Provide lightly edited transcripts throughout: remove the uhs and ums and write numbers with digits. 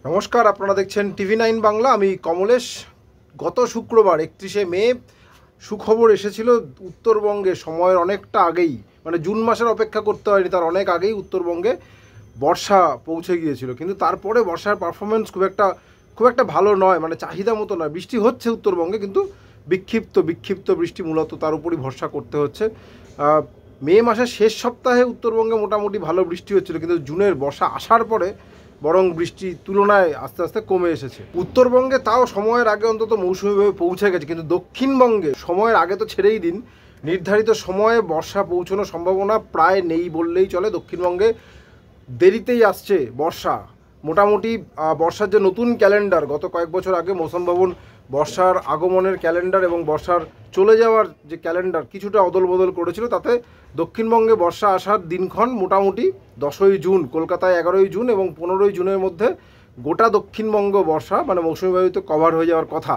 নমস্কার, আপনারা দেখছেন TV9 বাংলা। আমি কমলেশ। গত শুক্রবার 31শে মে সুখবর এসেছিল উত্তরবঙ্গে সময়ের অনেকটা আগেই, মানে জুন মাসের অপেক্ষা করতে হয়নি, তার অনেক আগেই উত্তরবঙ্গে বর্ষা পৌঁছে গিয়েছিল। কিন্তু তারপরে বর্ষার পারফরমেন্স খুব একটা ভালো নয়, মানে চাহিদা মতো নয়। বৃষ্টি হচ্ছে উত্তরবঙ্গে, কিন্তু বিক্ষিপ্ত বৃষ্টি, মূলত তার উপরই ভরসা করতে হচ্ছে। মে মাসের শেষ সপ্তাহে উত্তরবঙ্গে মোটামুটি ভালো বৃষ্টি হচ্ছিল, কিন্তু জুনের বর্ষা আসার পরে বরং বৃষ্টি তুলনায় আস্তে আস্তে কমে এসেছে। উত্তরবঙ্গে তাও সময়ের আগে অন্তত মৌসুমিভাবে পৌঁছে গেছে, কিন্তু দক্ষিণবঙ্গে সময়ের আগে তো ছেড়েই দিন, নির্ধারিত সময়ে বর্ষা পৌঁছানোর সম্ভাবনা প্রায় নেই বললেই চলে। দক্ষিণবঙ্গে দেরিতেই আসছে বর্ষা। মোটামুটি বর্ষার যে নতুন ক্যালেন্ডার, গত কয়েক বছর আগে মৌসুম ভবন বর্ষার আগমনের ক্যালেন্ডার এবং বর্ষার চলে যাওয়ার যে ক্যালেন্ডার কিছুটা অদল বদল করেছিল, তাতে দক্ষিণবঙ্গে বর্ষা আসার দিনক্ষণ মোটামুটি 10ই জুন, কলকাতায় 11ই জুন এবং 15ই জুনের মধ্যে গোটা দক্ষিণবঙ্গ বর্ষা মানে মৌসুমি বায়ুতে কভার হয়ে যাওয়ার কথা।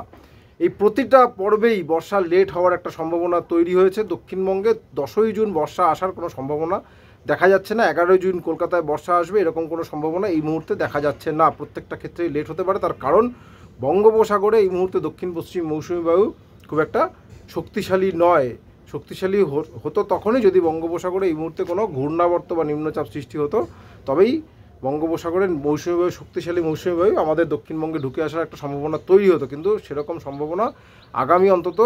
এই প্রতিটা পর্বেই বর্ষা লেট হওয়ার একটা সম্ভাবনা তৈরি হয়েছে। দক্ষিণবঙ্গে 10ই জুন বর্ষা আসার কোনো সম্ভাবনা দেখা যাচ্ছে না। 11ই জুন কলকাতায় বর্ষা আসবে এরকম কোনো সম্ভাবনা এই মুহূর্তে দেখা যাচ্ছে না। প্রত্যেকটা ক্ষেত্রেই লেট হতে পারে, তার কারণ বঙ্গোপসাগরে এই মুহূর্তে দক্ষিণ পশ্চিম মৌসুমি বায়ু খুব একটা শক্তিশালী নয়। শক্তিশালী হতো তখনই যদি বঙ্গোপসাগরে এই মুহূর্তে কোনো ঘূর্ণাবর্ত বা নিম্নচাপ সৃষ্টি হতো, তবেই বঙ্গোপসাগরের মৌসুমি বায়ু, শক্তিশালী মৌসুমি বায়ু আমাদের দক্ষিণবঙ্গে ঢুকে আসার একটা সম্ভাবনা তৈরি হতো। কিন্তু সেরকম সম্ভাবনা আগামী অন্তত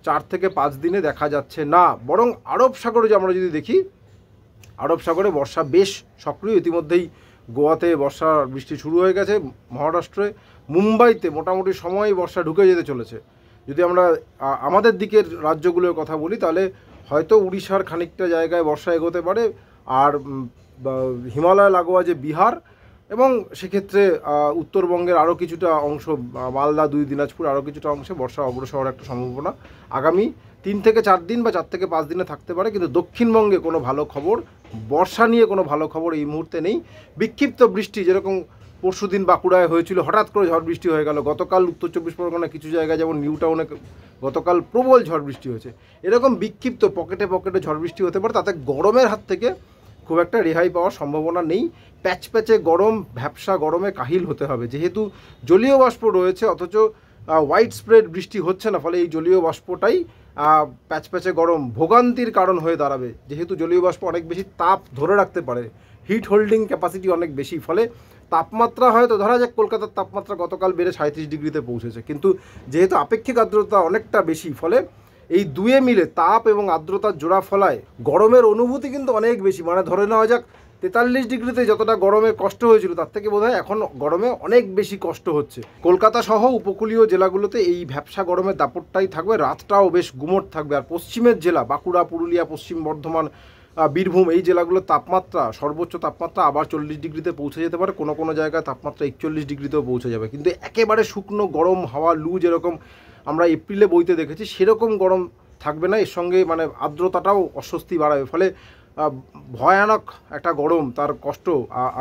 4 থেকে 5 দিনে দেখা যাচ্ছে না। বরং আরব সাগরে আমরা যদি দেখি, আরব সাগরে বর্ষা বেশ সক্রিয়। ইতিমধ্যেই গোয়াতে বর্ষার বৃষ্টি শুরু হয়ে গেছে, মহারাষ্ট্রে মুম্বাইতে মোটামুটি সময়ই বর্ষা ঢুকে যেতে চলেছে। যদি আমরা আমাদের দিকের রাজ্যগুলোর কথা বলি, তাহলে হয়তো উড়িষ্যার খানিকটা জায়গায় বর্ষা এগোতে পারে, আর হিমালয় লাগোয়া যে বিহার এবং সেক্ষেত্রে উত্তরবঙ্গের আরও কিছুটা অংশ, মালদা, 2 দিনাজপুর, আরও কিছুটা অংশে বর্ষা অগ্রসর হওয়ার একটা সম্ভাবনা আগামী 3 থেকে 4 দিন বা 4 থেকে 5 দিনে থাকতে পারে। কিন্তু দক্ষিণবঙ্গে কোনো ভালো খবর, বর্ষা নিয়ে কোনো ভালো খবর এই মুহূর্তে নেই। বিক্ষিপ্ত বৃষ্টি, যেরকম পরশুদিন বাঁকুড়ায় হয়েছিল, হঠাৎ করে ঝড় বৃষ্টি হয়ে গেল। গতকাল উত্তর 24 পরগনা কিছু জায়গায়, যেমন নিউ টাউনে গতকাল প্রবল ঝড় বৃষ্টি হয়েছে। এরকম বিক্ষিপ্ত পকেটে ঝড় বৃষ্টি হতে পারে, তাতে গরমের হাত থেকে খুব একটা রেহাই পাওয়ার সম্ভাবনা নেই। প্যাচে গরম, ভ্যাপসা গরমে কাহিল হতে হবে। যেহেতু জলীয় বাষ্প রয়েছে অথচ ওয়াইড স্প্রেড বৃষ্টি হচ্ছে না, ফলে এই জলীয় বাষ্পটাই প্যাচে গরম ভোগান্তির কারণ হয়ে দাঁড়াবে। যেহেতু জলীয় বাষ্প অনেক বেশি তাপ ধরে রাখতে পারে, হিট হোল্ডিং ক্যাপাসিটি অনেক বেশি, ফলে তাপমাত্রা হয়তো ধরা যাক কলকাতার তাপমাত্রা গতকাল বেড়ে 37 ডিগ্রিতে পৌঁছেছে, কিন্তু যেহেতু আপেক্ষিক আর্দ্রতা অনেকটা বেশি, ফলে এই দুয়ে মিলে তাপ এবং আর্দ্রতার জোড়া ফলায় গরমের অনুভূতি কিন্তু অনেক বেশি। মানে ধরে নেওয়া যাক 43 ডিগ্রিতে যতটা গরমে কষ্ট হয়েছিল, তার থেকে বোধহয় এখন গরমে অনেক বেশি কষ্ট হচ্ছে। কলকাতা সহ উপকূলীয় জেলাগুলোতে এই ভ্যাপসা গরমের দাপটটাই থাকবে, রাতটাও বেশ গুমোট থাকবে। আর পশ্চিমের জেলা বাঁকুড়া, পুরুলিয়া, পশ্চিম বর্ধমান, বীরভূম, এই জেলাগুলোর তাপমাত্রা, সর্বোচ্চ তাপমাত্রা আবার 40 ডিগ্রিতে পৌঁছে যেতে পারে। কোনো জায়গায় তাপমাত্রা 41 ডিগ্রিতেও পৌঁছে যাবে। কিন্তু একেবারে শুকনো গরম হাওয়া, লু যেরকম আমরা এপ্রিলে বইতে দেখেছি, সেরকম গরম থাকবে না। এর সঙ্গে মানে আর্দ্রতাটাও অস্বস্তি বাড়াবে, ফলে ভয়ানক একটা গরম, তার কষ্ট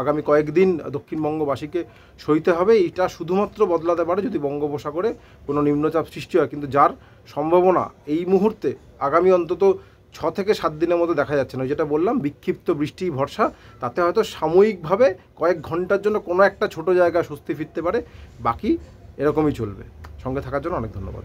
আগামী কয়েকদিন দক্ষিণবঙ্গবাসীকে সইতে হবে। এটা শুধুমাত্র বদলাতে পারে যদি বঙ্গোপসাগরে কোনো নিম্নচাপ সৃষ্টি হয়, কিন্তু যার সম্ভাবনা এই মুহূর্তে আগামী অন্তত 6 থেকে 7 দিনের মধ্যে দেখা যাচ্ছে না। যেটা বললাম, বিক্ষিপ্ত বৃষ্টি ভরসা, তাতে হয়তো সাময়িকভাবে কয়েক ঘন্টার জন্য কোনো একটা ছোট জায়গায় স্বস্তি ফিরতে পারে, বাকি এরকমই চলবে। সঙ্গে থাকার জন্য অনেক ধন্যবাদ।